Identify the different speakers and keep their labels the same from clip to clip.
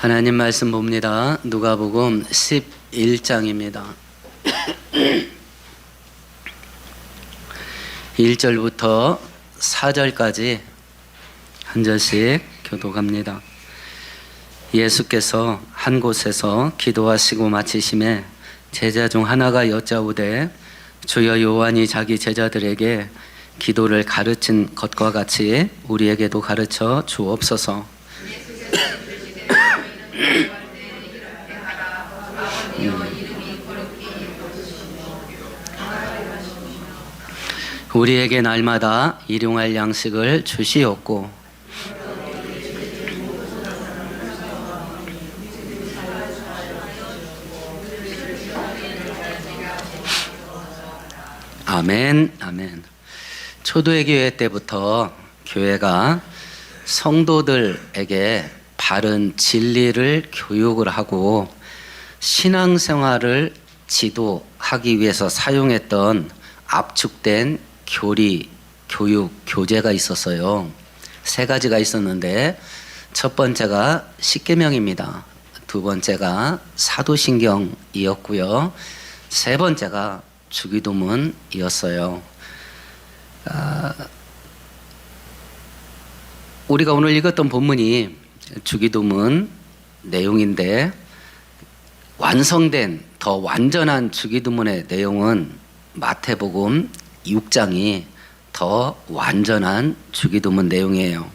Speaker 1: 하나님 말씀 봅니다. 누가복음 11장입니다. 1절부터 4절까지 한 절씩 교독합니다. 예수께서 한 곳에서 기도하시고 마치심에 제자 중 하나가 여짜오되 주여 요한이 자기 제자들에게 기도를 가르친 것과 같이 우리에게도 가르쳐 주옵소서. 우리에게 날마다 일용할 양식을 주시옵고 아멘, 아멘. 초대교회 교회 때부터 교회가 성도들에게 바른 진리를 교육을 하고 신앙생활을 지도하기 위해서 사용했던 압축된 교리, 교육, 교재가 있었어요. 세 가지가 있었는데 첫 번째가 십계명입니다. 두 번째가 사도신경이었고요. 세 번째가 주기도문이었어요. 우리가 오늘 읽었던 본문이 주기도문 내용인데 완성된 더 완전한 주기도문의 내용은 마태복음 6장이 더 완전한 주기도문 내용이에요.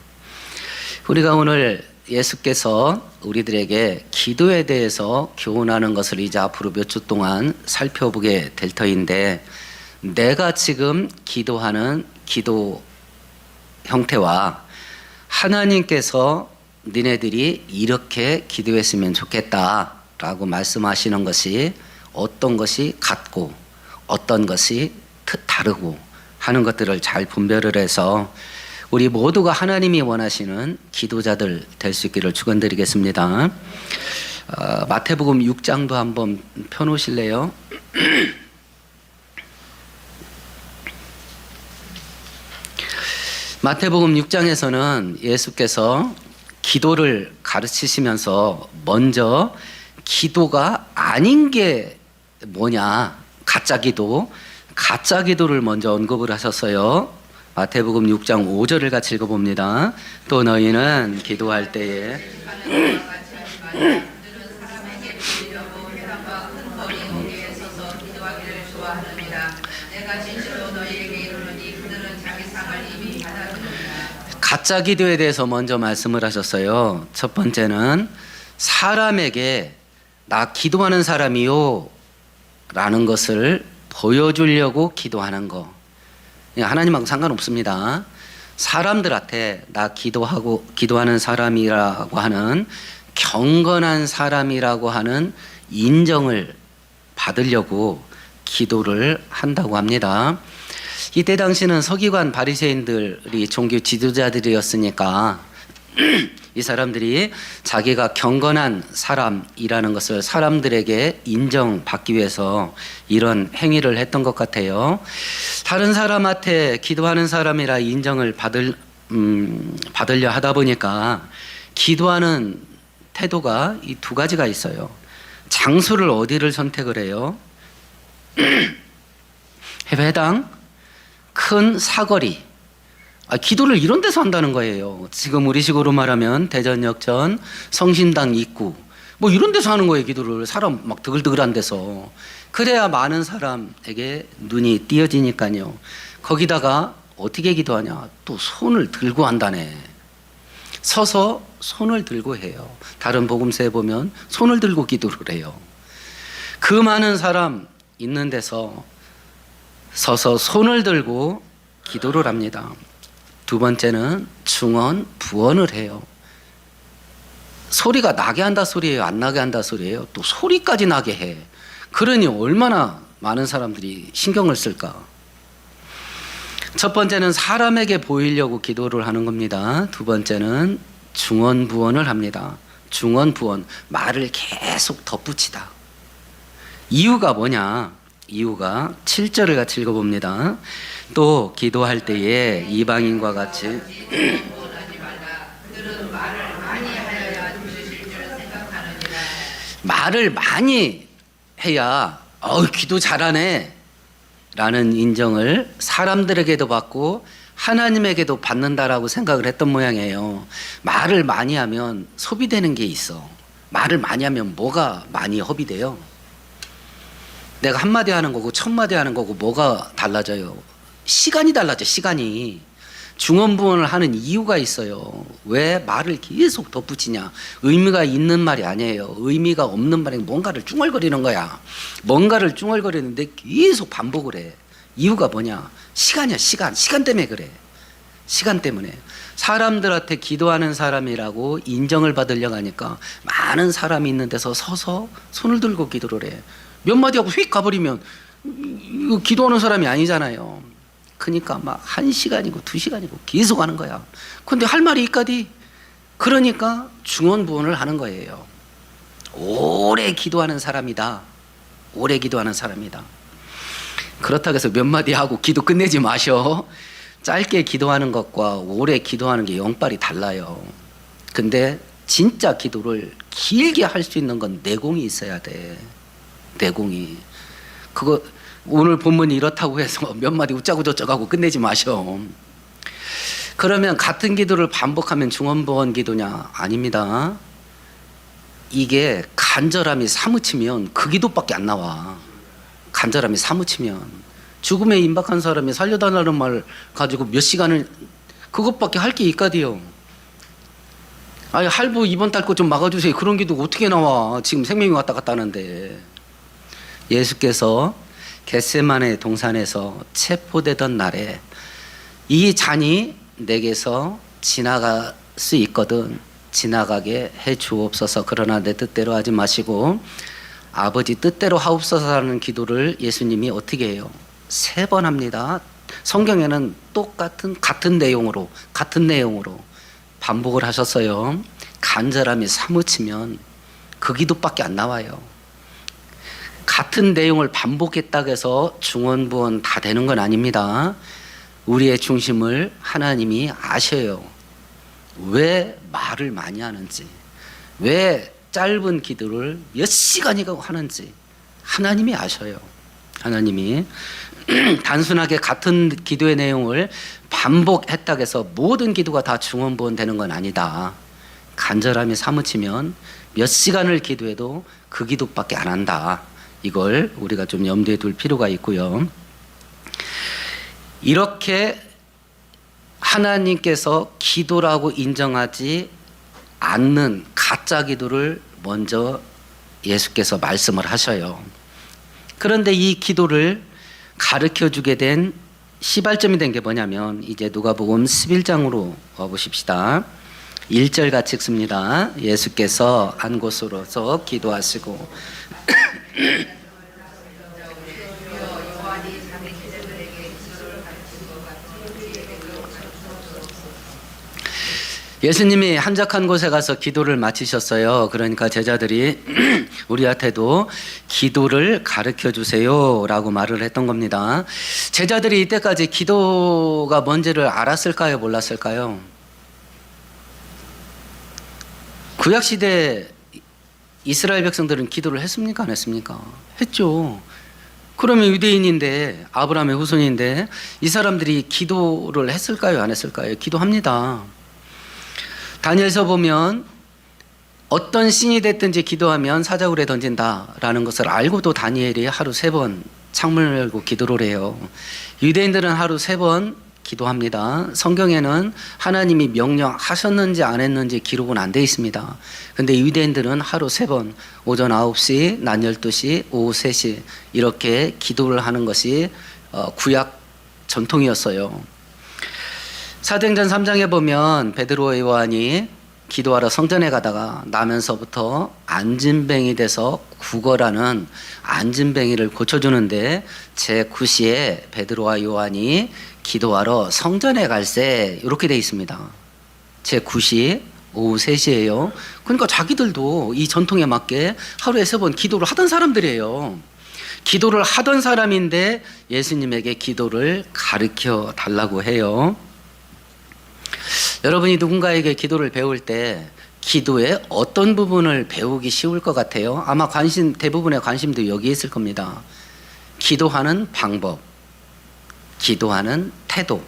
Speaker 1: 우리가 오늘 예수께서 우리들에게 기도에 대해서 교훈하는 것을 이제 앞으로 몇 주 동안 살펴보게 될 터인데 내가 지금 기도하는 기도 형태와 하나님께서 니네들이 이렇게 기도했으면 좋겠다라고 말씀하시는 것이 어떤 것이 같고 어떤 것이 다르고 하는 것들을 잘 분별을 해서 우리 모두가 하나님이 원하시는 기도자들 될 수 있기를 축원드리겠습니다. 마태복음 6장도 한번 펴놓으실래요? 마태복음 6장에서는 예수께서 기도를 가르치시면서 먼저 기도가 아닌 게 뭐냐, 가짜 기도를 먼저 언급을 하셨어요. 마태복음 6장 5절을 같이 읽어봅니다. 또 너희는 기도할 때에 가짜 기도에 대해서 먼저 말씀을 하셨어요. 첫 번째는 사람에게 나 기도하는 사람이요 라는 것을 보여주려고 기도하는 거. 하나님하고 상관없습니다. 사람들한테 나 기도하는 사람이라고 하는 경건한 사람이라고 하는 인정을 받으려고 기도를 한다고 합니다. 이때 당시는 서기관 바리새인들이 종교 지도자들이었으니까 이 사람들이 자기가 경건한 사람이라는 것을 사람들에게 인정받기 위해서 이런 행위를 했던 것 같아요. 다른 사람한테 기도하는 사람이라 인정을 받으려 하다 보니까 기도하는 태도가 이 두 가지가 있어요. 장소를 어디를 선택을 해요? 회당, 큰 사거리. 기도를 이런 데서 한다는 거예요. 지금 우리식으로 말하면 대전역전, 성심당 입구 뭐 이런 데서 하는 거예요. 기도를 사람 막 드글드글한 데서. 그래야 많은 사람에게 눈이 띄어지니까요. 거기다가 어떻게 기도하냐, 또 손을 들고 한다네. 서서 손을 들고 해요. 다른 복음서에 보면 손을 들고 기도를 해요. 그 많은 사람 있는 데서 서서 손을 들고 기도를 합니다. 두 번째는 중언, 부언을 해요. 소리가 나게 한다 소리예요? 안 나게 한다 소리예요? 또 소리까지 나게 해. 그러니 얼마나 많은 사람들이 신경을 쓸까? 첫 번째는 사람에게 보이려고 기도를 하는 겁니다. 두 번째는 중언, 부언을 합니다. 중언, 부언, 말을 계속 덧붙이다. 이유가 뭐냐? 이유가 7절을 같이 읽어봅니다. 또 기도할 때에 이방인과 같이 말을 많이 해야 기도 잘하네 라는 인정을 사람들에게도 받고 하나님에게도 받는다라고 생각을 했던 모양이에요. 말을 많이 하면 소비되는 게 있어. 말을 많이 하면 뭐가 많이 허비돼요? 내가 한마디 하는 거고 천마디 하는 거고 뭐가 달라져요? 시간이 달라져. 시간이. 중언부언을 하는 이유가 있어요. 왜 말을 계속 덧붙이냐? 의미가 있는 말이 아니에요. 의미가 없는 말이 뭔가를 쭝얼거리는 거야. 뭔가를 쭝얼거리는데 계속 반복을 해. 이유가 뭐냐? 시간이야. 시간 때문에 그래. 시간 때문에. 사람들한테 기도하는 사람이라고 인정을 받으려고 하니까 많은 사람이 있는 데서 서서 손을 들고 기도를 해. 몇 마디 하고 휙 가버리면 이거 기도하는 사람이 아니잖아요. 그러니까 막 1시간이고 2시간이고 계속 하는 거야. 근데 할 말이 있까디? 그러니까 중언부언을 하는 거예요. 오래 기도하는 사람이다. 오래 기도하는 사람이다. 그렇다고 해서 몇 마디 하고 기도 끝내지 마셔. 짧게 기도하는 것과 오래 기도하는 게 영빨이 달라요. 근데 진짜 기도를 길게 할 수 있는 건 내공이 있어야 돼. 내공이. 그거 오늘 본문이 이렇다고 해서 몇 마디 웃자고 저쩌고 하고 끝내지 마셔. 그러면 같은 기도를 반복하면 중언부언 기도냐? 아닙니다. 이게 간절함이 사무치면 그 기도밖에 안 나와. 간절함이 사무치면. 죽음에 임박한 사람이 살려달라는 말 가지고 몇 시간을 그것밖에 할 게 있까디요. 아니 할부 이번 달 거 좀 막아주세요. 그런 기도 어떻게 나와? 지금 생명이 왔다 갔다 하는데. 예수께서 겟세마네 동산에서 체포되던 날에 이 잔이 내게서 지나갈 수 있거든 지나가게 해 주옵소서. 그러나 내 뜻대로 하지 마시고 아버지 뜻대로 하옵소서라는 기도를 예수님이 어떻게 해요? 3번 합니다. 성경에는 같은 내용으로 반복을 하셨어요. 간절함이 사무치면 그 기도밖에 안 나와요. 같은 내용을 반복했다고 해서 중언부언 다 되는 건 아닙니다. 우리의 중심을 하나님이 아셔요. 왜 말을 많이 하는지, 왜 짧은 기도를 몇 시간이고 하는지 하나님이 아셔요. 하나님이 단순하게 같은 기도의 내용을 반복했다고 해서 모든 기도가 다 중언부언 되는 건 아니다. 간절함이 사무치면 몇 시간을 기도해도 그 기도밖에 안 한다. 이걸 우리가 좀 염두에 둘 필요가 있고요. 이렇게 하나님께서 기도라고 인정하지 않는 가짜 기도를 먼저 예수께서 말씀을 하셔요. 그런데 이 기도를 가르쳐 주게 된 시발점이 된 게 뭐냐면 이제 누가복음 11장으로 와보십시다. 1절 같이 읽습니다. 예수께서 한 곳으로서 기도하시고 예수님이 한적한 곳에 가서 기도를 마치셨어요. 그러니까 제자들이 우리한테도 기도를 가르쳐 주세요 라고 말을 했던 겁니다. 제자들이 이때까지 기도가 뭔지를 알았을까요? 몰랐을까요? 구약시대 이스라엘 백성들은 기도를 했습니까? 안 했습니까? 했죠. 그러면 유대인인데 아브라함의 후손인데 이 사람들이 기도를 했을까요? 안 했을까요? 기도합니다. 다니엘서 보면 어떤 신이 됐든지 기도하면 사자굴에 던진다라는 것을 알고도 다니엘이 하루 3번 창문을 열고 기도를 해요. 유대인들은 하루 3번 기도합니다. 성경에는 하나님이 명령하셨는지 안 했는지 기록은 안 돼 있습니다. 근데 유대인들은 하루 3번 오전 9시, 낮 12시, 오후 3시 이렇게 기도를 하는 것이 구약 전통이었어요. 사도행전 3장에 보면 베드로와 요한이 기도하러 성전에 가다가 나면서부터 안진뱅이 돼서 구걸하는 안진뱅이를 고쳐주는데 제9시에 베드로와 요한이 기도하러 성전에 갈새 이렇게 돼 있습니다. 제9시 오후 3시예요. 그러니까 자기들도 이 전통에 맞게 하루에 3번 기도를 하던 사람들이에요. 기도를 하던 사람인데 예수님에게 기도를 가르쳐 달라고 해요. 여러분이 누군가에게 기도를 배울 때 기도의 어떤 부분을 배우기 쉬울 것 같아요? 아마 대부분의 관심도 여기에 있을 겁니다. 기도하는 방법, 기도하는 태도.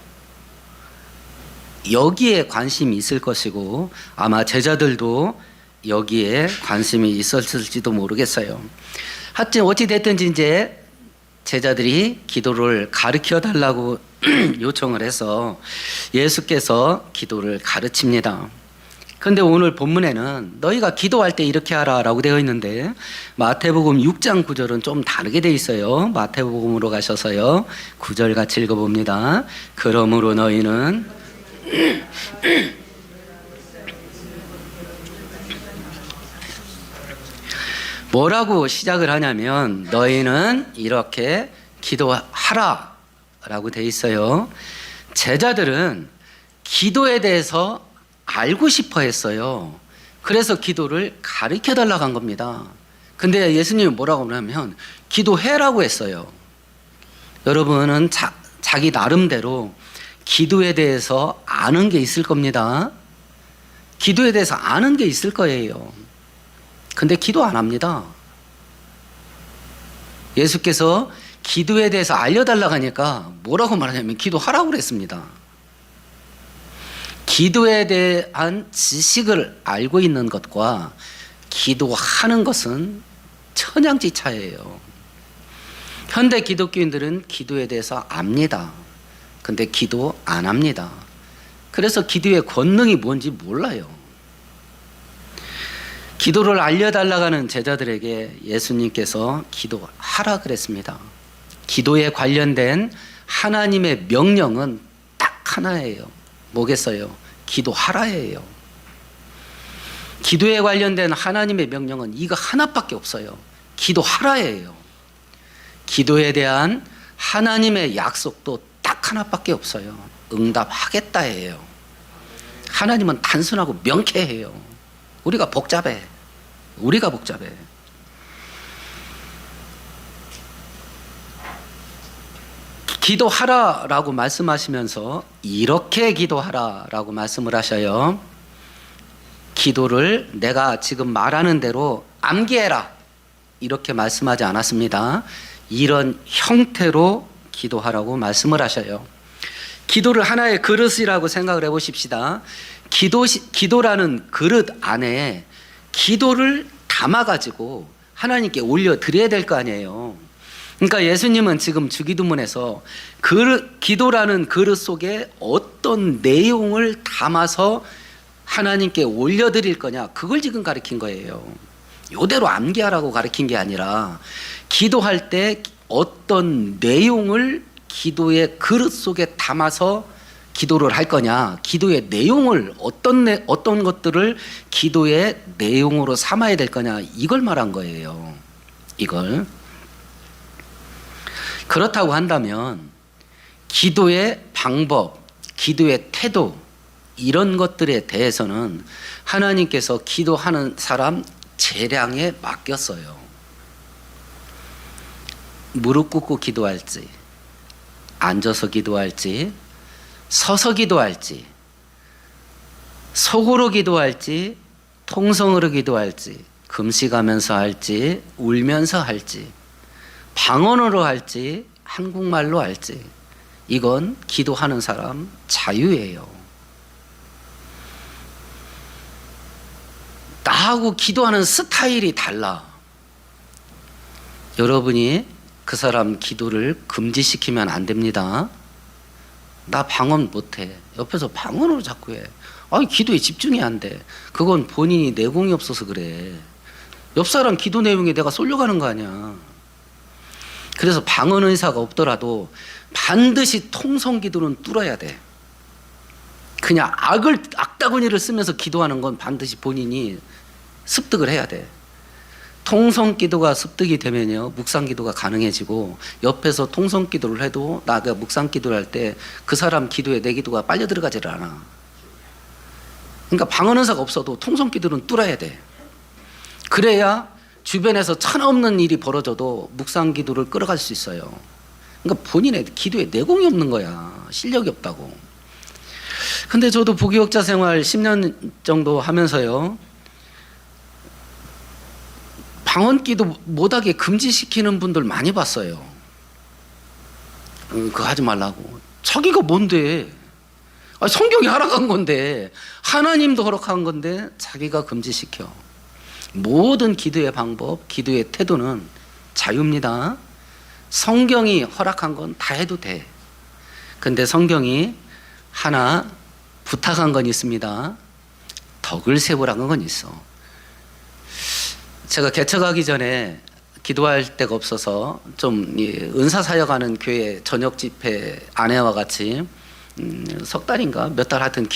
Speaker 1: 여기에 관심이 있을 것이고 아마 제자들도 여기에 관심이 있었을지도 모르겠어요. 하여튼 어찌됐든지 이제 제자들이 기도를 가르쳐 달라고 요청을 해서 예수께서 기도를 가르칩니다. 그런데 오늘 본문에는 너희가 기도할 때 이렇게 하라 라고 되어 있는데 마태복음 6장 9절은 좀 다르게 되어 있어요. 마태복음으로 가셔서요 9절 같이 읽어봅니다. 그러므로 너희는 뭐라고 시작을 하냐면 너희는 이렇게 기도하라 라고 되어 있어요. 제자들은 기도에 대해서 알고 싶어 했어요. 그래서 기도를 가르쳐 달라고 한 겁니다. 근데 예수님이 뭐라고 하냐면 기도해라고 했어요. 여러분은 자기 나름대로 기도에 대해서 아는 게 있을 겁니다. 기도에 대해서 아는 게 있을 거예요. 근데 기도 안 합니다. 예수께서 기도에 대해서 알려달라고 하니까 뭐라고 말하냐면 기도하라고 그랬습니다. 기도에 대한 지식을 알고 있는 것과 기도하는 것은 천양지차예요. 현대 기독교인들은 기도에 대해서 압니다. 근데 기도 안 합니다. 그래서 기도의 권능이 뭔지 몰라요. 기도를 알려달라고 하는 제자들에게 예수님께서 기도하라 그랬습니다. 기도에 관련된 하나님의 명령은 딱 하나예요. 뭐겠어요? 기도하라예요. 기도에 관련된 하나님의 명령은 이거 하나밖에 없어요. 기도하라예요. 기도에 대한 하나님의 약속도 딱 하나밖에 없어요. 응답하겠다예요. 하나님은 단순하고 명쾌해요. 우리가 복잡해. 기도하라라고 말씀하시면서 이렇게 기도하라라고 말씀을 하셔요. 기도를 내가 지금 말하는 대로 암기해라 이렇게 말씀하지 않았습니다. 이런 형태로 기도하라고 말씀을 하셔요. 기도를 하나의 그릇이라고 생각을 해보십시다. 기도라는 그릇 안에 기도를 담아가지고 하나님께 올려드려야 될 거 아니에요. 그러니까 예수님은 지금 주기도문에서 기도라는 그릇 속에 어떤 내용을 담아서 하나님께 올려드릴 거냐 그걸 지금 가르친 거예요. 이대로 암기하라고 가르친 게 아니라 기도할 때 어떤 내용을 기도의 그릇 속에 담아서 기도를 할 거냐, 기도의 내용을 어떤 것들을 기도의 내용으로 삼아야 될 거냐 이걸 말한 거예요. 이걸. 그렇다고 한다면 기도의 방법, 기도의 태도 이런 것들에 대해서는 하나님께서 기도하는 사람 재량에 맡겼어요. 무릎 꿇고 기도할지, 앉아서 기도할지, 서서 기도할지, 속으로 기도할지, 통성으로 기도할지, 금식하면서 할지, 울면서 할지, 방언으로 할지, 한국말로 할지, 이건 기도하는 사람 자유예요. 나하고 기도하는 스타일이 달라. 여러분이 그 사람 기도를 금지시키면 안 됩니다. 나 방언 못해. 옆에서 방언으로 자꾸 해. 아니 기도에 집중이 안 돼. 그건 본인이 내공이 없어서 그래. 옆 사람 기도 내용에 내가 쏠려가는 거 아니야. 그래서 방언 의사가 없더라도 반드시 통성 기도는 뚫어야 돼. 그냥 악다구니를 쓰면서 기도하는 건 반드시 본인이 습득을 해야 돼. 통성 기도가 습득이 되면요 묵상 기도가 가능해지고, 옆에서 통성 기도를 해도 나가 묵상 기도를 할 때 그 사람 기도에 내 기도가 빨려 들어가지를 않아. 그러니까 방언 의사가 없어도 통성 기도는 뚫어야 돼. 그래야 주변에서 천없는 일이 벌어져도 묵상 기도를 끌어갈 수 있어요. 그러니까 본인의 기도에 내공이 없는 거야. 실력이 없다고. 근데 저도 부교육자 생활 10년 정도 하면서요 방언기도 못하게 금지시키는 분들 많이 봤어요. 그거 하지 말라고. 자기가 뭔데? 아니, 성경이 허락한 건데, 하나님도 허락한 건데 자기가 금지시켜. 모든 기도의 방법, 기도의 태도는 자유입니다. 성경이 허락한 건 다 해도 돼. 근데 성경이 하나 부탁한 건 있습니다. 덕을 세우라는 건 있어. 제가 개척하기 전에 기도할 데가 없어서 좀 은사 사역하는 교회 저녁 집회 아내와 같이 석 달인가 몇 달 하여튼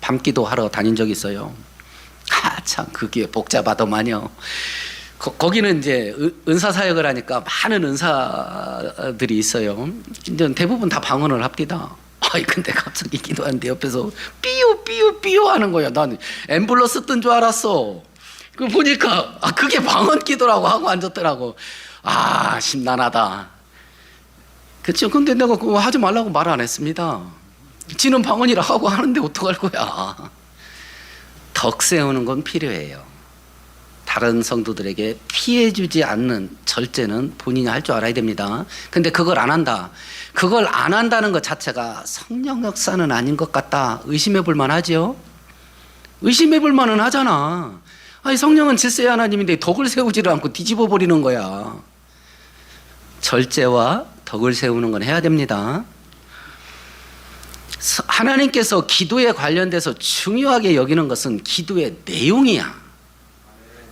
Speaker 1: 밤 기도하러 다닌 적이 있어요. 참 그게 복잡하더만요. 거기는 이제 은사 사역을 하니까 많은 은사들이 있어요. 이제 대부분 다 방언을 합디다. 아이 근데 갑자기 기도하는데 옆에서 삐요 삐요 삐요 하는 거야. 난 앰뷸런스 뜬 줄 알았어. 그 보니까 그게 방언 기도라고 하고 앉았더라고. 심란하다. 그렇죠. 근데 내가 그거 하지 말라고 말 안 했습니다. 지는 방언이라 하고 하는데 어떡할 거야. 덕 세우는 건 필요해요. 다른 성도들에게 피해주지 않는 절제는 본인이 할 줄 알아야 됩니다. 근데 그걸 안 한다. 그걸 안 한다는 것 자체가 성령 역사는 아닌 것 같다. 의심해 볼 만하지요? 의심해 볼 만은 하잖아. 아니, 성령은 질서의 하나님인데 덕을 세우지를 않고 뒤집어 버리는 거야. 절제와 덕을 세우는 건 해야 됩니다. 하나님께서 기도에 관련돼서 중요하게 여기는 것은 기도의 내용이야.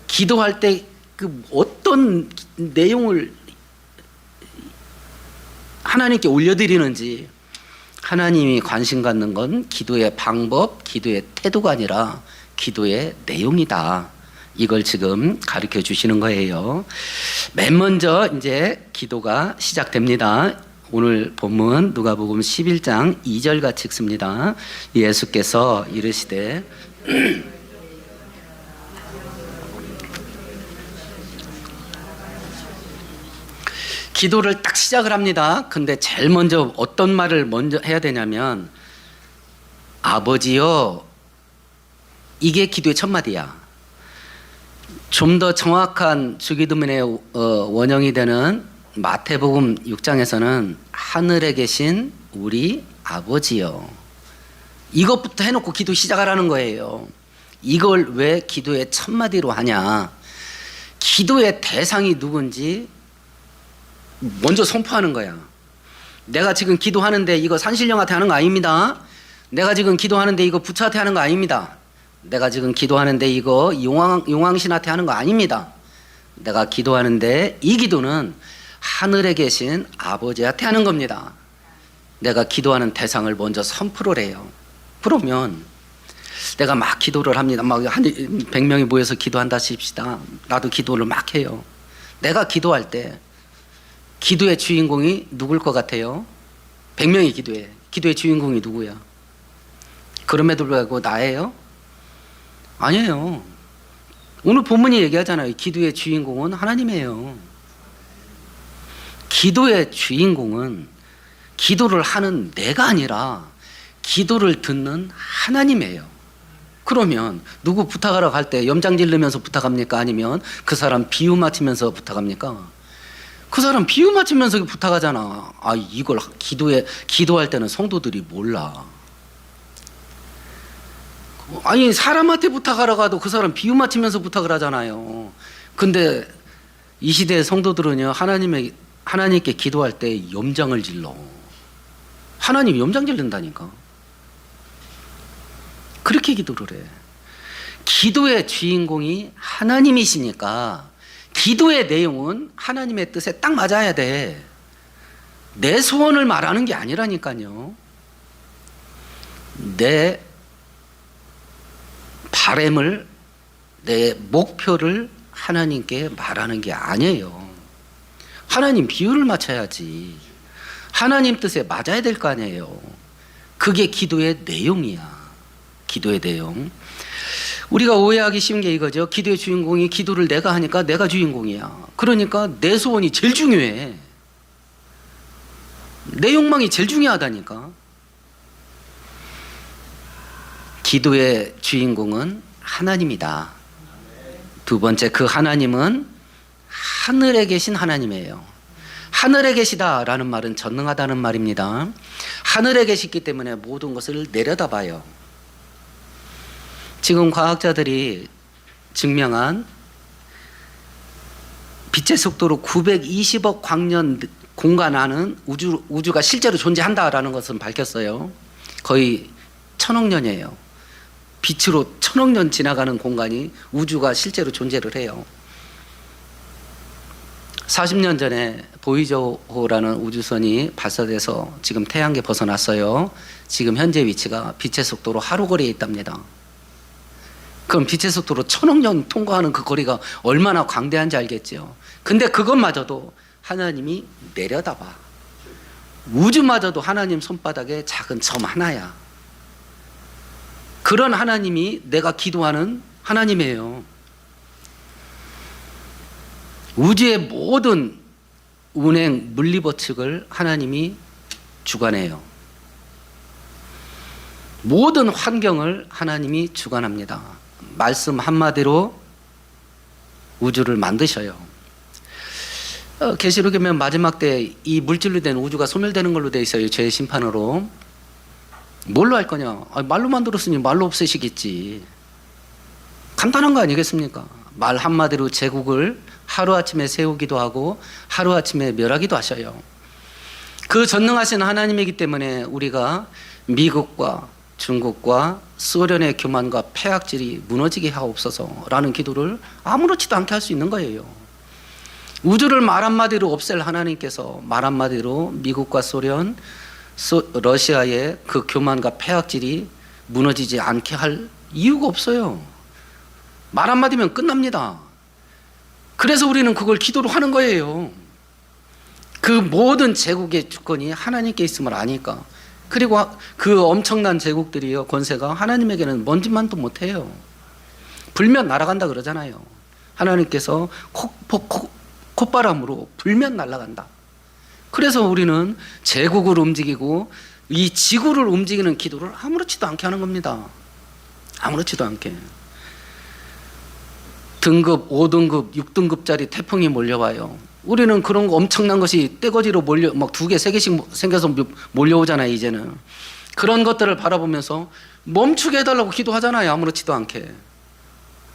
Speaker 1: 기도할 때 그 어떤 내용을 하나님께 올려드리는지, 하나님이 관심 갖는 건 기도의 방법, 기도의 태도가 아니라 기도의 내용이다. 이걸 지금 가르쳐 주시는 거예요. 맨 먼저 이제 기도가 시작됩니다. 오늘 본문 누가복음 11장 2절 같이 읽습니다. 예수께서 이르시되 기도를 딱 시작을 합니다. 근데 제일 먼저 어떤 말을 먼저 해야 되냐면 아버지요, 이게 기도의 첫 마디야. 좀 더 정확한 주기도문의 원형이 되는 마태복음 6장에서는 하늘에 계신 우리 아버지요, 이것부터 해놓고 기도 시작하라는 거예요. 이걸 왜 기도의 첫 마디로 하냐? 기도의 대상이 누군지 먼저 선포하는 거야. 내가 지금 기도하는데 이거 산신령한테 하는 거 아닙니다. 내가 지금 기도하는데 이거 부처한테 하는 거 아닙니다. 내가 지금 기도하는데 이거 용왕신한테 하는 거 아닙니다. 내가 기도하는데 이 기도는 하늘에 계신 아버지한테 하는 겁니다. 내가 기도하는 대상을 먼저 선포를 해요. 그러면 내가 막 기도를 합니다. 막 100명이 모여서 기도한다 칩시다. 나도 기도를 막 해요. 내가 기도할 때 기도의 주인공이 누굴 것 같아요? 100명이 기도해. 기도의 주인공이 누구야? 그럼에도 불구하고 나예요? 아니에요. 오늘 본문이 얘기하잖아요. 기도의 주인공은 하나님이에요. 기도의 주인공은 기도를 하는 내가 아니라 기도를 듣는 하나님이에요. 그러면 누구 부탁하러 갈 때 염장 지르면서 부탁합니까? 아니면 그 사람 비유 맞추면서 부탁합니까? 그 사람 비유 맞추면서 부탁하잖아. 이걸 기도할 때는 성도들이 몰라. 아니, 사람한테 부탁하러 가도 그 사람 비유 맞추면서 부탁을 하잖아요. 근데 이 시대의 성도들은요, 하나님께 기도할 때 염장을 질러. 하나님이 염장 질른다니까. 그렇게 기도를 해. 기도의 주인공이 하나님이시니까 기도의 내용은 하나님의 뜻에 딱 맞아야 돼. 내 소원을 말하는 게 아니라니까요. 내 바램을, 내 목표를 하나님께 말하는 게 아니에요. 하나님 비유를 맞춰야지. 하나님 뜻에 맞아야 될 거 아니에요. 그게 기도의 내용이야. 기도의 내용. 우리가 오해하기 쉬운 게 이거죠. 기도의 주인공이 기도를 내가 하니까 내가 주인공이야. 그러니까 내 소원이 제일 중요해. 내 욕망이 제일 중요하다니까. 기도의 주인공은 하나님이다. 두 번째, 그 하나님은 하늘에 계신 하나님이에요. 하늘에 계시다라는 말은 전능하다는 말입니다. 하늘에 계시기 때문에 모든 것을 내려다봐요. 지금 과학자들이 증명한 빛의 속도로 920억 광년 공간 안은 우주가 실제로 존재한다라는 것은 밝혔어요. 거의 1000억 년이에요. 빛으로 1000억 년 지나가는 공간이 우주가 실제로 존재를 해요. 40년 전에 보이저호라는 우주선이 발사돼서 지금 태양계 벗어났어요. 지금 현재 위치가 빛의 속도로 하루 거리에 있답니다. 그럼 빛의 속도로 1000억 년 통과하는 그 거리가 얼마나 광대한지 알겠죠. 근데 그것마저도 하나님이 내려다봐. 우주마저도 하나님 손바닥에 작은 점 하나야. 그런 하나님이 내가 기도하는 하나님이에요. 우주의 모든 운행 물리법칙을 하나님이 주관해요. 모든 환경을 하나님이 주관합니다. 말씀 한마디로 우주를 만드셔요. 계시록에 보면 마지막 때 이 물질로 된 우주가 소멸되는 걸로 돼 있어요. 죄의 심판으로. 뭘로 할 거냐? 말로 만들었으니 말로 없애시겠지. 간단한 거 아니겠습니까? 말 한마디로 제국을 하루아침에 세우기도 하고 하루아침에 멸하기도 하셔요. 그 전능하신 하나님이기 때문에 우리가 미국과 중국과 소련의 교만과 폐악질이 무너지게 하옵소서라는 기도를 아무렇지도 않게 할 수 있는 거예요. 우주를 말 한마디로 없앨 하나님께서 말 한마디로 미국과 소련, 러시아의 그 교만과 폐악질이 무너지지 않게 할 이유가 없어요. 말 한마디면 끝납니다. 그래서 우리는 그걸 기도로 하는 거예요. 그 모든 제국의 주권이 하나님께 있음을 아니까. 그리고 그 엄청난 제국들이요, 권세가 하나님에게는 먼지만도 못해요. 불면 날아간다 그러잖아요. 하나님께서 콧바람으로 불면 날아간다. 그래서 우리는 제국을 움직이고 이 지구를 움직이는 기도를 아무렇지도 않게 하는 겁니다. 아무렇지도 않게. 등급 5등급 6등급짜리 태풍이 몰려와요. 우리는 그런 거 엄청난 것이 떼거지로 몰려 막 2개 3개씩 생겨서 몰려오잖아요. 이제는 그런 것들을 바라보면서 멈추게 해달라고 기도하잖아요. 아무렇지도 않게.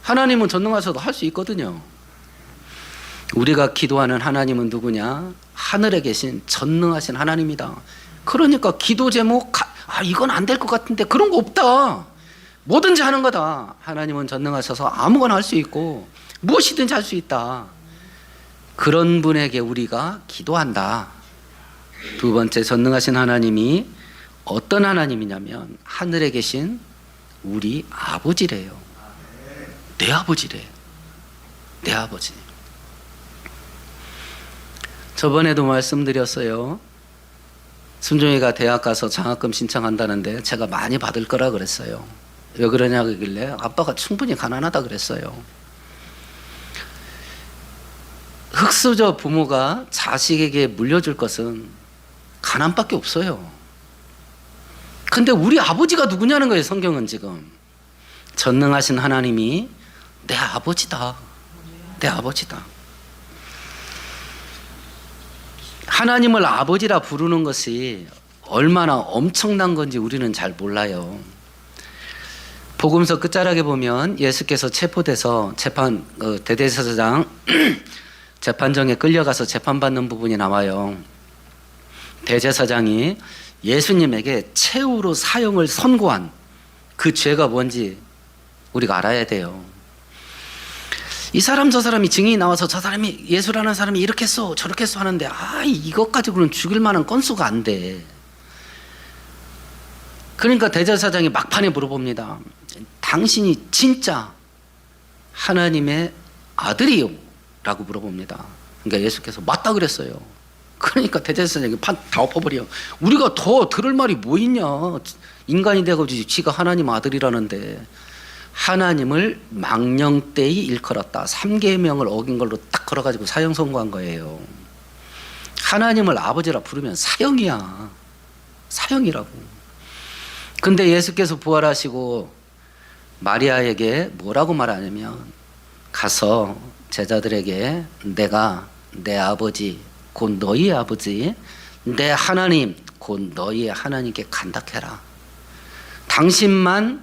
Speaker 1: 하나님은 전능하셔도 할 수 있거든요. 우리가 기도하는 하나님은 누구냐? 하늘에 계신 전능하신 하나님이다. 그러니까 기도 제목 이건 안 될 것 같은데 그런 거 없다. 뭐든지 하는 거다. 하나님은 전능하셔서 아무거나 할 수 있고 무엇이든지 할 수 있다. 그런 분에게 우리가 기도한다. 두 번째, 전능하신 하나님이 어떤 하나님이냐면 하늘에 계신 우리 아버지래요. 내 아버지래. 내 아버지. 저번에도 말씀드렸어요. 순종이가 대학 가서 장학금 신청한다는데 제가 많이 받을 거라 그랬어요. 왜 그러냐고 하길래 아빠가 충분히 가난하다 그랬어요. 흙수저 부모가 자식에게 물려줄 것은 가난밖에 없어요. 근데 우리 아버지가 누구냐는 거예요. 성경은 지금 전능하신 하나님이 내 아버지다. 내 아버지다. 하나님을 아버지라 부르는 것이 얼마나 엄청난 건지 우리는 잘 몰라요. 복음서 끝자락에 보면 예수께서 체포돼서 대제사장 재판정에 끌려가서 재판받는 부분이 나와요. 대제사장이 예수님에게 최후로 사형을 선고한 그 죄가 뭔지 우리가 알아야 돼요. 이 사람 저 사람이 증인이 나와서 저 사람이 예수라는 사람이 이렇게 했어 저렇게 했어 하는데 이것 가지고는 죽일 만한 건수가 안 돼. 그러니까 대제사장이 막판에 물어봅니다. 당신이 진짜 하나님의 아들이요? 라고 물어봅니다. 그러니까 예수께서 맞다 그랬어요. 그러니까 대제사장이 판 다 엎어버려. 우리가 더 들을 말이 뭐 있냐. 인간이 되고 지가 하나님 아들이라는데. 하나님을 망령되이 일컬었다. 3계명을 어긴 걸로 딱 걸어가지고 사형 선고한 거예요. 하나님을 아버지라 부르면 사형이야. 사형이라고. 근데 예수께서 부활하시고 마리아에게 뭐라고 말하냐면 가서 제자들에게 내가 내 아버지 곧 너희의 아버지 내 하나님 곧 너희의 하나님께 간닥해라. 당신만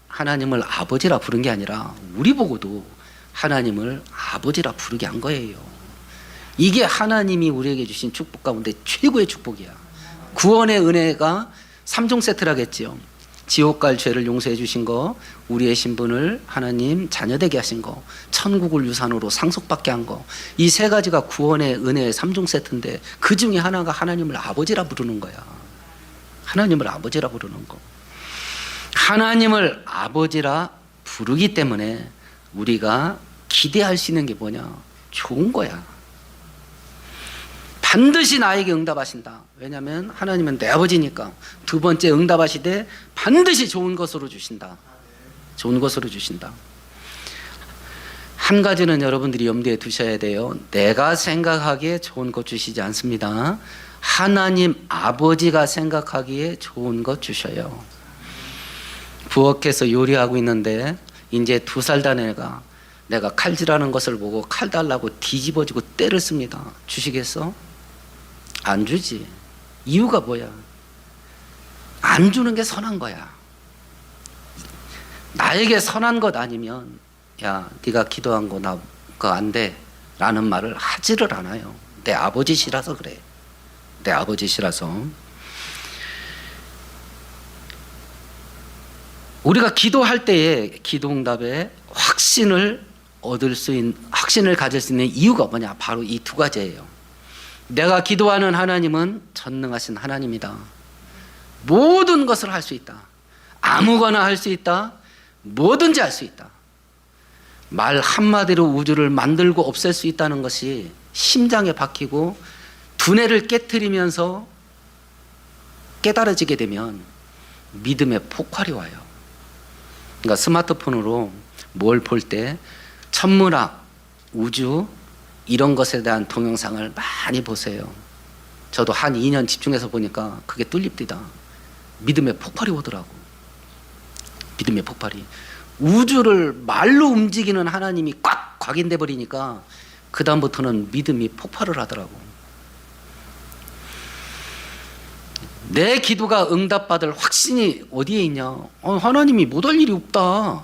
Speaker 1: 하나님을 아버지라 부른 게 아니라 우리 보고도 하나님을 아버지라 부르게 한 거예요. 이게 하나님이 우리에게 주신 축복 가운데 최고의 축복이야. 구원의 은혜가 3종 세트라겠지요. 지옥 갈 죄를 용서해 주신 거, 우리의 신분을 하나님 자녀되게 하신 거, 천국을 유산으로 상속받게 한 거, 이 세 가지가 구원의 은혜의 3종 세트인데 그 중에 하나가 하나님을 아버지라 부르는 거야. 하나님을 아버지라 부르는 거. 하나님을 아버지라 부르기 때문에 우리가 기대할 수 있는 게 뭐냐? 좋은 거야. 반드시 나에게 응답하신다. 왜냐하면 하나님은 내 아버지니까. 두 번째, 응답하시되 반드시 좋은 것으로 주신다. 좋은 것으로 주신다. 한 가지는 여러분들이 염두에 두셔야 돼요. 내가 생각하기에 좋은 것 주시지 않습니다. 하나님 아버지가 생각하기에 좋은 것 주셔요. 부엌에서 요리하고 있는데 이제 2살 된 애가 내가 칼질하는 것을 보고 칼 달라고 뒤집어지고 때를 씁니다. 주시겠어? 안 주지. 이유가 뭐야? 안 주는 게 선한 거야. 나에게 선한 것 아니면 야, 네가 기도한 거 나 그거 안 돼 라는 말을 하지를 않아요. 내 아버지시라서 그래. 내 아버지시라서. 우리가 기도할 때에 기도응답에 확신을 가질 수 있는 이유가 뭐냐? 바로 이 두 가지예요. 내가 기도하는 하나님은 전능하신 하나님이다. 모든 것을 할 수 있다. 아무거나 할 수 있다. 뭐든지 할 수 있다. 말 한마디로 우주를 만들고 없앨 수 있다는 것이 심장에 박히고 두뇌를 깨트리면서 깨달아지게 되면 믿음의 폭발이 와요. 그러니까 스마트폰으로 뭘 볼 때 천문학, 우주 이런 것에 대한 동영상을 많이 보세요. 저도 한 2년 집중해서 보니까 그게 뚫립니다. 믿음의 폭발이 오더라고. 믿음의 폭발이. 우주를 말로 움직이는 하나님이 꽉 각인돼 버리니까 그 다음부터는 믿음이 폭발을 하더라고. 내 기도가 응답받을 확신이 어디에 있냐? 하나님이 못할 일이 없다.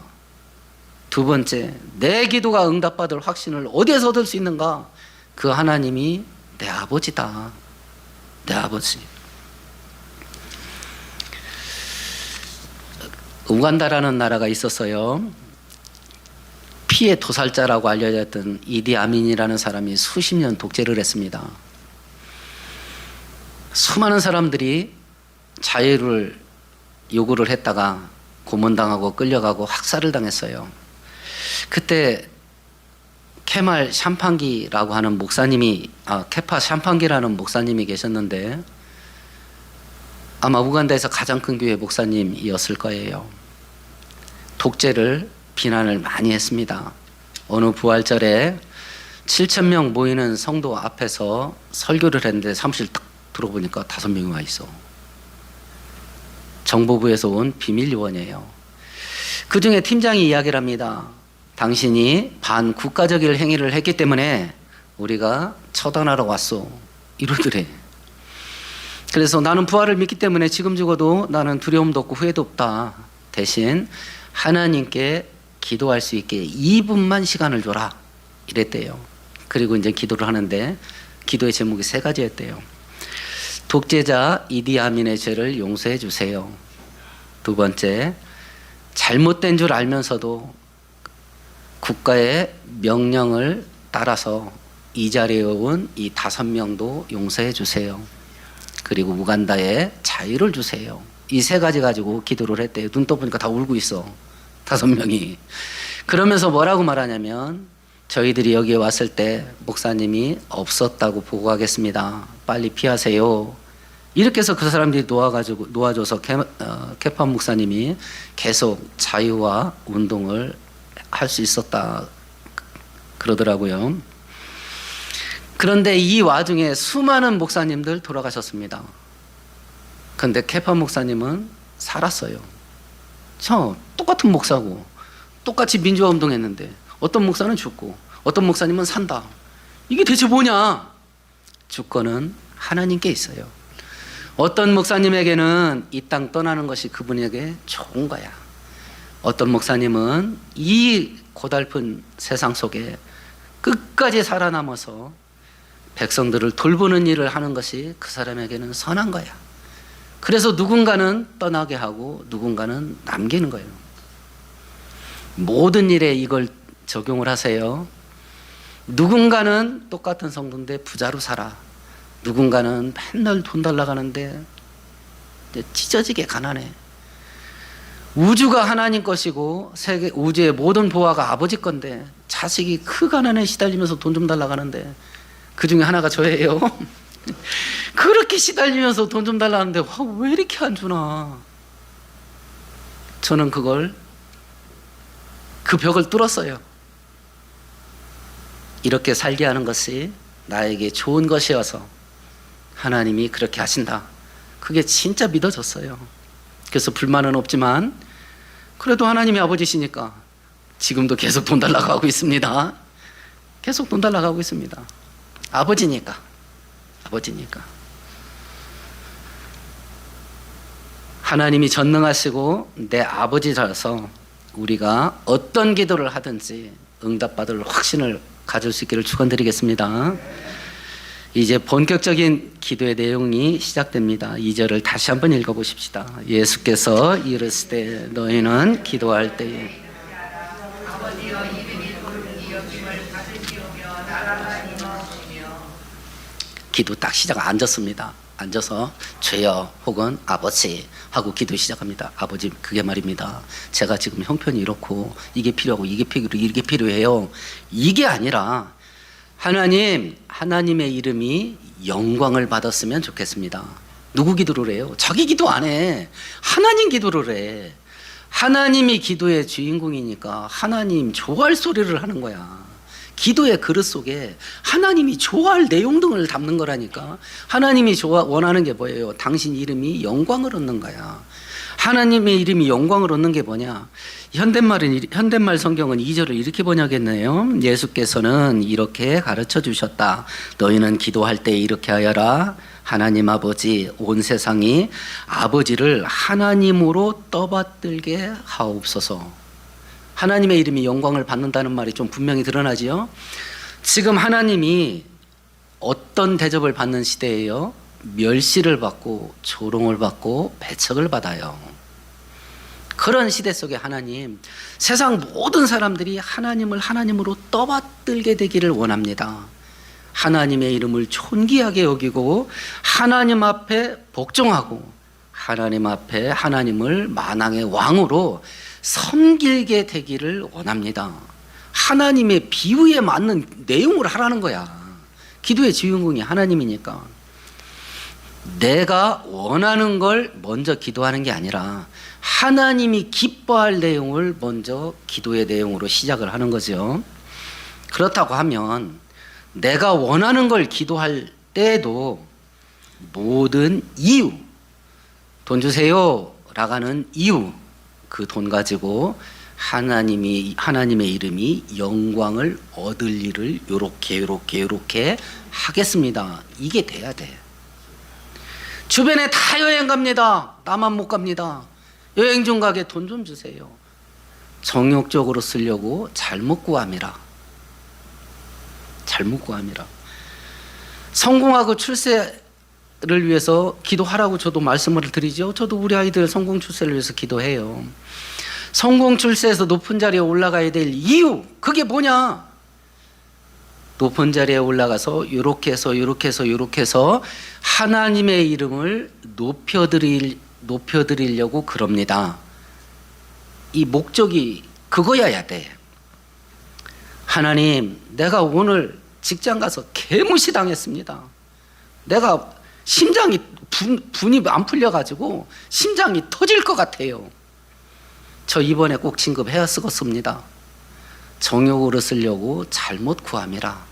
Speaker 1: 두 번째, 내 기도가 응답받을 확신을 어디에서 얻을 수 있는가? 그 하나님이 내 아버지다. 내 아버지. 우간다라는 나라가 있었어요. 피의 도살자라고 알려졌던 이디 아민이라는 사람이 수십 년 독재를 했습니다. 수많은 사람들이 자유를 요구를 했다가 고문당하고 끌려가고 학살을 당했어요. 그때 케말 샴판기라고 하는 목사님이 케파 샴판기라는 목사님이 계셨는데 아마 우간다에서 가장 큰 교회 목사님이었을 거예요. 독재를 비난을 많이 했습니다. 어느 부활절에 7,000명 모이는 성도 앞에서 설교를 했는데 사무실 딱 들어보니까 5명이 와 있어. 정보부에서 온 비밀 요원이에요. 그 중에 팀장이 이야기를 합니다. 당신이 반국가적인 행위를 했기 때문에 우리가 처단하러 왔어. 이러더래. 그래서 나는 부활을 믿기 때문에 지금 죽어도 나는 두려움도 없고 후회도 없다. 대신 하나님께 기도할 수 있게 2분만 시간을 줘라. 이랬대요. 그리고 이제 기도를 하는데 기도의 제목이 3가지였대요. 독재자 이디 아민의 죄를 용서해 주세요. 두 번째, 잘못된 줄 알면서도 국가의 명령을 따라서 이 자리에 온 이 5명도 용서해 주세요. 그리고 우간다에 자유를 주세요. 이 3가지 가지고 기도를 했대요. 눈 떠보니까 다 울고 있어. 5명이. 그러면서 뭐라고 말하냐면 저희들이 여기에 왔을 때 목사님이 없었다고 보고하겠습니다. 빨리 피하세요. 이렇게 해서 그 사람들이 놓아줘서 케파 목사님이 계속 자유와 운동을 할 수 있었다 그러더라고요. 그런데 이 와중에 수많은 목사님들 돌아가셨습니다. 그런데 케파 목사님은 살았어요. 저 똑같은 목사고 똑같이 민주화 운동했는데 어떤 목사는 죽고 어떤 목사님은 산다. 이게 대체 뭐냐? 주권은 하나님께 있어요. 어떤 목사님에게는 이 땅 떠나는 것이 그분에게 좋은 거야. 어떤 목사님은 이 고달픈 세상 속에 끝까지 살아남아서 백성들을 돌보는 일을 하는 것이 그 사람에게는 선한 거야. 그래서 누군가는 떠나게 하고 누군가는 남기는 거예요. 모든 일에 이걸 적용을 하세요. 누군가는 똑같은 성도인데 부자로 살아. 누군가는 맨날 돈 달라고 하는데 찢어지게 가난해. 우주가 하나님 것이고 세계 우주의 모든 보화가 아버지 건데 자식이 그 가난에 시달리면서 돈 좀 달라고 하는데 그 중에 하나가 저예요. 그렇게 시달리면서 돈 좀 달라는데 왜 이렇게 안 주나? 저는 그 벽을 뚫었어요. 이렇게 살게 하는 것이 나에게 좋은 것이어서 하나님이 그렇게 하신다. 그게 진짜 믿어졌어요. 그래서 불만은 없지만 그래도 하나님이 아버지시니까 지금도 계속 돈 달라고 하고 있습니다. 계속 돈 달라고 하고 있습니다. 아버지니까. 하나님이 전능하시고 내 아버지라서 우리가 어떤 기도를 하든지 응답받을 확신을 가질 수 있기를 축원드리겠습니다. 이제 본격적인 기도의 내용이 시작됩니다. 2절을 다시 한번 읽어보십시다. 예수께서 이르시되 너희는 기도할 때에 기도 딱 시작. 앉았습니다. 앉아서 죄여 혹은 아버지 하고 기도 시작합니다. 아버지 그게 말입니다. 제가 지금 형편이 이렇고 이게 필요하고 이게 필요해요. 이게 아니라 하나님의 이름이 영광을 받았으면 좋겠습니다. 누구 기도를 해요? 자기 기도 안 해. 하나님 기도를 해. 하나님이 기도의 주인공이니까 하나님 좋아할 소리를 하는 거야. 기도의 그릇 속에 하나님이 좋아할 내용 등을 담는 거라니까. 하나님이 원하는 게 뭐예요? 당신 이름이 영광을 얻는 거야. 하나님의 이름이 영광을 얻는 게 뭐냐? 현대말 성경은 2절을 이렇게 번역했네요. 예수께서는 이렇게 가르쳐 주셨다. 너희는 기도할 때 이렇게 하여라. 하나님 아버지, 온 세상이 아버지를 하나님으로 떠받들게 하옵소서. 하나님의 이름이 영광을 받는다는 말이 좀 분명히 드러나지요. 지금 하나님이 어떤 대접을 받는 시대예요? 멸시를 받고 조롱을 받고 배척을 받아요. 그런 시대 속에 하나님, 세상 모든 사람들이 하나님을 하나님으로 떠받들게 되기를 원합니다. 하나님의 이름을 존귀하게 여기고 하나님 앞에 복종하고 하나님 앞에 하나님을 만왕의 왕으로 섬기게 되기를 원합니다. 하나님의 비유에 맞는 내용을 하라는 거야. 기도의 주인공이 하나님이니까. 내가 원하는 걸 먼저 기도하는 게 아니라 하나님이 기뻐할 내용을 먼저 기도의 내용으로 시작을 하는 거죠. 그렇다고 하면 내가 원하는 걸 기도할 때에도 모든 이유, 돈 주세요 라가는 이유, 그 돈 가지고 하나님의 이름이 영광을 얻을 일을 요렇게 하겠습니다. 이게 돼야 돼. 주변에 다 여행 갑니다. 나만 못 갑니다. 여행 좀 가게 돈 좀 주세요. 정욕적으로 쓰려고 잘못 구함이라. 성공하고 출세를 위해서 기도하라고 저도 말씀을 드리죠. 저도 우리 아이들 성공 출세를 위해서 기도해요. 성공 출세해서 높은 자리에 올라가야 될 이유, 그게 뭐냐? 높은 자리에 올라가서 이렇게 해서 하나님의 이름을 높여드리려고 그럽니다. 이 목적이 그거여야 돼. 하나님, 내가 오늘 직장 가서 개무시 당했습니다. 내가 심장이 분이 안 풀려가지고 심장이 터질 것 같아요. 저 이번에 꼭 진급해야 쓰겠습니다. 정욕으로 쓰려고 잘못 구함이라.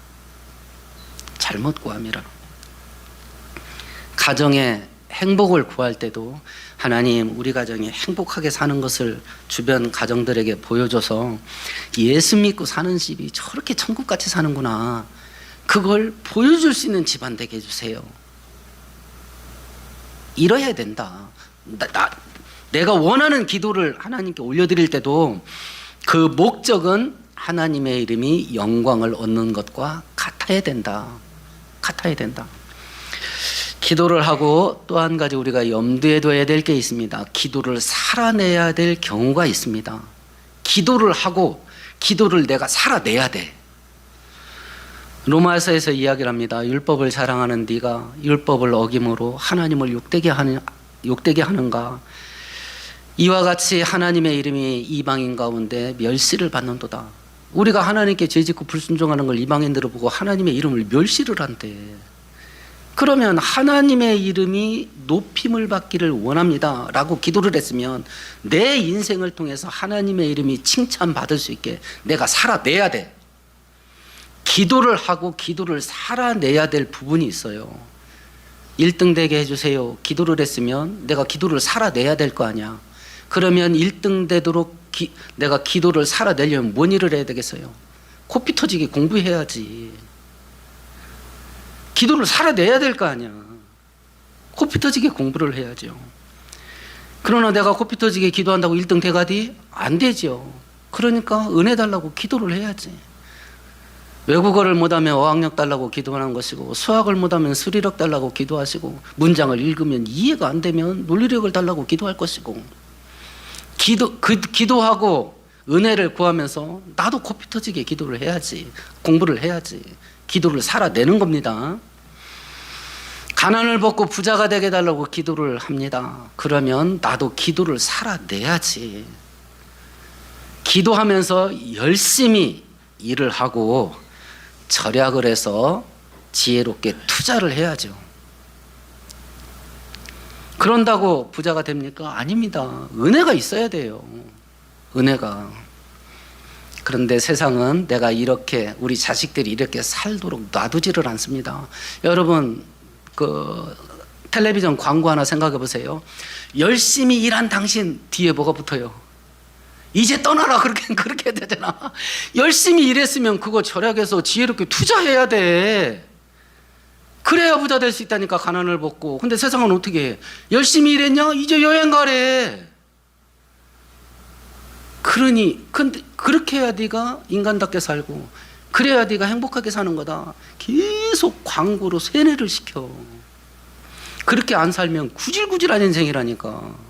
Speaker 1: 가정에 행복을 구할 때도 하나님 우리 가정이 행복하게 사는 것을 주변 가정들에게 보여줘서 예수 믿고 사는 집이 저렇게 천국같이 사는구나, 그걸 보여줄 수 있는 집안 되게 해주세요. 이뤄야 된다. 내가 원하는 기도를 하나님께 올려드릴 때도 그 목적은 하나님의 이름이 영광을 얻는 것과 같아야 된다. 같아야 된다. 기도를 하고 또 한 가지 우리가 염두에 둬야 될 게 있습니다. 기도를 살아내야 될 경우가 있습니다. 기도를 하고 기도를 내가 살아내야 돼. 로마서에서 이야기를 합니다. 율법을 자랑하는 네가 율법을 어김으로 하나님을 욕되게 하는가? 이와 같이 하나님의 이름이 이방인 가운데 멸시를 받는도다. 우리가 하나님께 죄짓고 불순종하는 걸 이방인들을 보고 하나님의 이름을 멸시를 한대. 그러면 하나님의 이름이 높임을 받기를 원합니다 라고 기도를 했으면 내 인생을 통해서 하나님의 이름이 칭찬받을 수 있게 내가 살아내야 돼. 기도를 하고 기도를 살아내야 될 부분이 있어요. 1등 되게 해주세요. 기도를 했으면 내가 기도를 살아내야 될 거 아니야. 그러면 1등 되도록 내가 기도를 살아내려면 뭔 일을 해야 되겠어요? 코피 터지게 공부해야지. 기도를 살아내야 될 거 아니야. 코피 터지게 공부를 해야죠. 그러나 내가 코피 터지게 기도한다고 1등 돼가디? 안 되죠. 그러니까 은혜 달라고 기도를 해야지. 외국어를 못하면 어학력 달라고 기도하는 것이고, 수학을 못하면 수리력 달라고 기도하시고, 문장을 읽으면 이해가 안 되면 논리력을 달라고 기도할 것이고, 기도하고 은혜를 구하면서 나도 코피 터지게 기도를 해야지. 공부를 해야지. 기도를 살아내는 겁니다. 가난을 벗고 부자가 되게 해달라고 기도를 합니다. 그러면 나도 기도를 살아내야지. 기도하면서 열심히 일을 하고 절약을 해서 지혜롭게 투자를 해야죠. 그런다고 부자가 됩니까? 아닙니다. 은혜가 있어야 돼요. 은혜가. 그런데 세상은 내가 이렇게, 우리 자식들이 이렇게 살도록 놔두지를 않습니다. 여러분, 그 텔레비전 광고 하나 생각해 보세요. 열심히 일한 당신 뒤에 뭐가 붙어요? 이제 떠나라. 그렇게 해야 되잖아. 열심히 일했으면 그거 절약해서 지혜롭게 투자해야 돼. 그래야 부자 될 수 있다니까. 가난을 벗고. 근데 세상은 어떻게 해? 열심히 일했냐? 이제 여행 가래. 그러니 근데 그렇게 해야 네가 인간답게 살고, 그래야 네가 행복하게 사는 거다. 계속 광고로 세뇌를 시켜. 그렇게 안 살면 구질구질한 인생이라니까.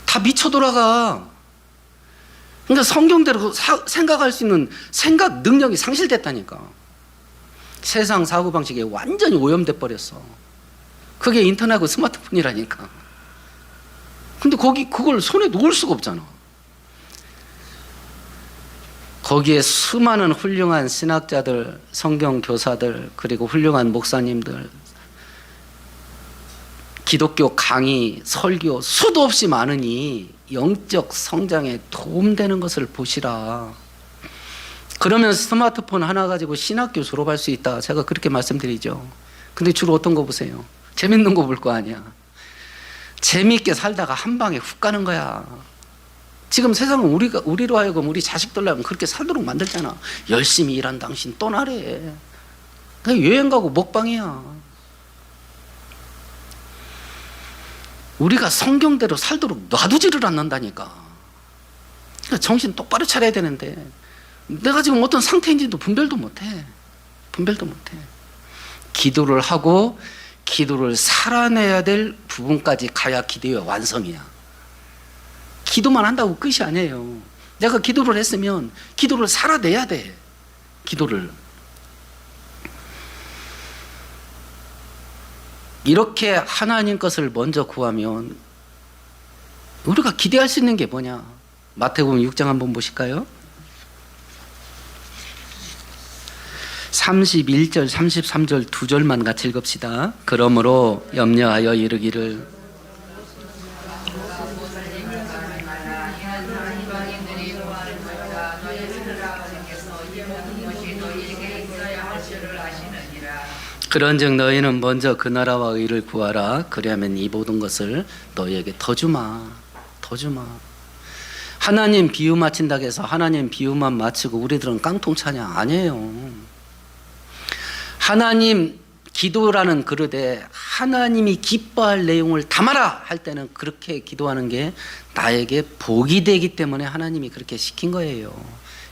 Speaker 1: 다 미쳐 돌아가. 그러니까 성경대로 생각할 수 있는 생각 능력이 상실됐다니까. 세상 사고방식에 완전히 오염돼 버렸어. 그게 인터넷하고 스마트폰이라니까. 근데 그걸 손에 놓을 수가 없잖아. 거기에 수많은 훌륭한 신학자들, 성경교사들, 그리고 훌륭한 목사님들, 기독교 강의, 설교 수도 없이 많으니 영적 성장에 도움되는 것을 보시라. 그러면 스마트폰 하나 가지고 신학교 졸업할 수 있다. 제가 그렇게 말씀드리죠. 근데 주로 어떤 거 보세요? 재밌는 거 볼 거 아니야. 재미있게 살다가 한 방에 훅 가는 거야. 지금 세상은 우리로 하여금 우리 자식들로 하여금 그렇게 살도록 만들잖아. 열심히 일한 당신 떠나래. 그냥 여행 가고 먹방이야. 우리가 성경대로 살도록 놔두지를 않는다니까. 그러니까 정신 똑바로 차려야 되는데 내가 지금 어떤 상태인지도 분별도 못해. 기도를 하고 기도를 살아내야 될 부분까지 가야 기도의 완성이야. 기도만 한다고 끝이 아니에요. 내가 기도를 했으면 기도를 살아내야 돼. 기도를. 이렇게 하나님 것을 먼저 구하면 우리가 기대할 수 있는 게 뭐냐? 마태복음 6장 한번 보실까요? 31절, 33절 두 절만 같이 읽읍시다. 그러므로 염려하여 이르기를 그런즉 너희는 먼저 그 나라와 의를 구하라. 그리하면 이 모든 것을 너희에게 더 주마. 하나님 비유 맞힌다고 해서 하나님 비유만 맞추고 우리들은 깡통차냐? 아니에요. 하나님 기도라는 그릇에 하나님이 기뻐할 내용을 담아라 할 때는 그렇게 기도하는 게 나에게 복이 되기 때문에 하나님이 그렇게 시킨 거예요.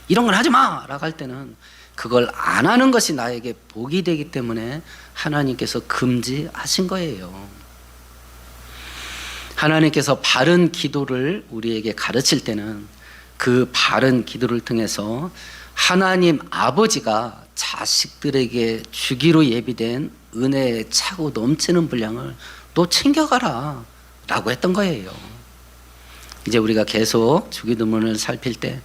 Speaker 1: 이런 걸 하지 마라고 할 때는 그걸 안 하는 것이 나에게 복이 되기 때문에 하나님께서 금지하신 거예요. 하나님께서 바른 기도를 우리에게 가르칠 때는 그 바른 기도를 통해서 하나님 아버지가 자식들에게 주기로 예비된 은혜에 차고 넘치는 분량을 또 챙겨가라 라고 했던 거예요. 이제 우리가 계속 주기도문을 살필 때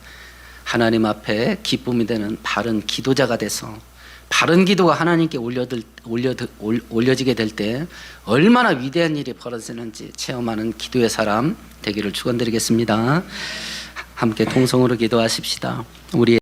Speaker 1: 하나님 앞에 기쁨이 되는 바른 기도자가 돼서 바른 기도가 하나님께 올려지게 될 때 얼마나 위대한 일이 벌어지는지 체험하는 기도의 사람 되기를 축원드리겠습니다. 함께 통성으로 기도하십시다. 우리